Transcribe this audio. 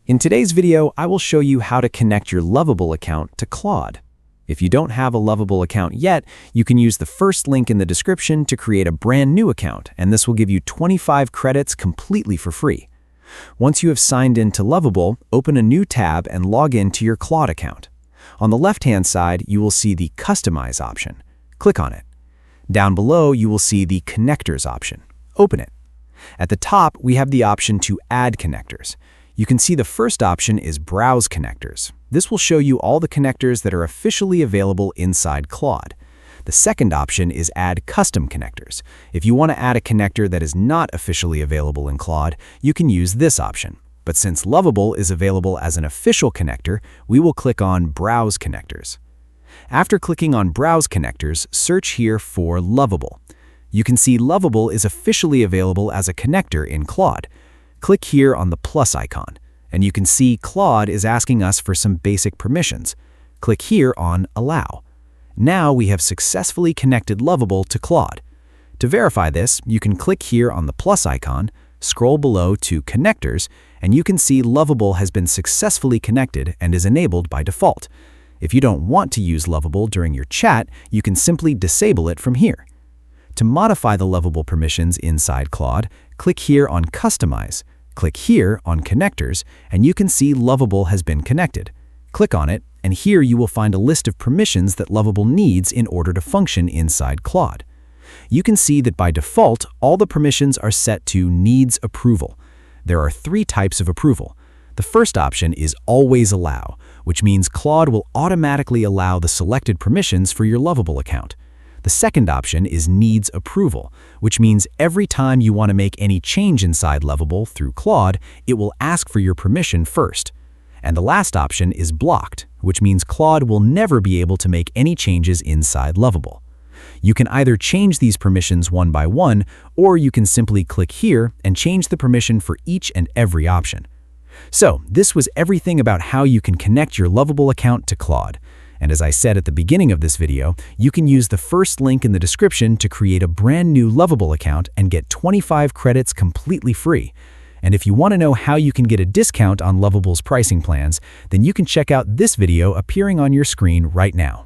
In today's video, I will show you how to connect your Lovable account to Claude. If you don't have a Lovable account yet, you can use the first link in the description to create a brand new account, and this will give you 25 credits completely for free. Once you have signed in to Lovable, open a new tab and log in to your Claude account. On the left-hand side, you will see the Customize option. Click on it. Down below, you will see the Connectors option. Open it. At the top, we have the option to add connectors. You can see the first option is Browse Connectors. This will show you all the connectors that are officially available inside Claude. The second option is Add Custom Connectors. If you want to add a connector that is not officially available in Claude, you can use this option. But since Lovable is available as an official connector, we will click on Browse Connectors. After clicking on Browse Connectors, search here for Lovable. You can see Lovable is officially available as a connector in Claude. Click here on the plus icon, and you can see Claude is asking us for some basic permissions. Click here on Allow. Now we have successfully connected Lovable to Claude. To verify this, you can click here on the plus icon, scroll below to Connectors, and you can see Lovable has been successfully connected and is enabled by default. If you don't want to use Lovable during your chat, you can simply disable it from here. To modify the Lovable permissions inside Claude, click here on Customize. Click here on Connectors, and you can see Lovable has been connected. Click on it, and here you will find a list of permissions that Lovable needs in order to function inside Claude. You can see that by default, all the permissions are set to Needs Approval. There are 3 types of approval. The first option is Always Allow, which means Claude will automatically allow the selected permissions for your Lovable account. The second option is Needs Approval, which means every time you want to make any change inside Lovable through Claude, it will ask for your permission first. And the last option is Blocked, which means Claude will never be able to make any changes inside Lovable. You can either change these permissions one by one, or you can simply click here and change the permission for each and every option. So, this was everything about how you can connect your Lovable account to Claude. And as I said at the beginning of this video, you can use the first link in the description to create a brand new Lovable account and get 25 credits completely free. And if you want to know how you can get a discount on Lovable's pricing plans, then you can check out this video appearing on your screen right now.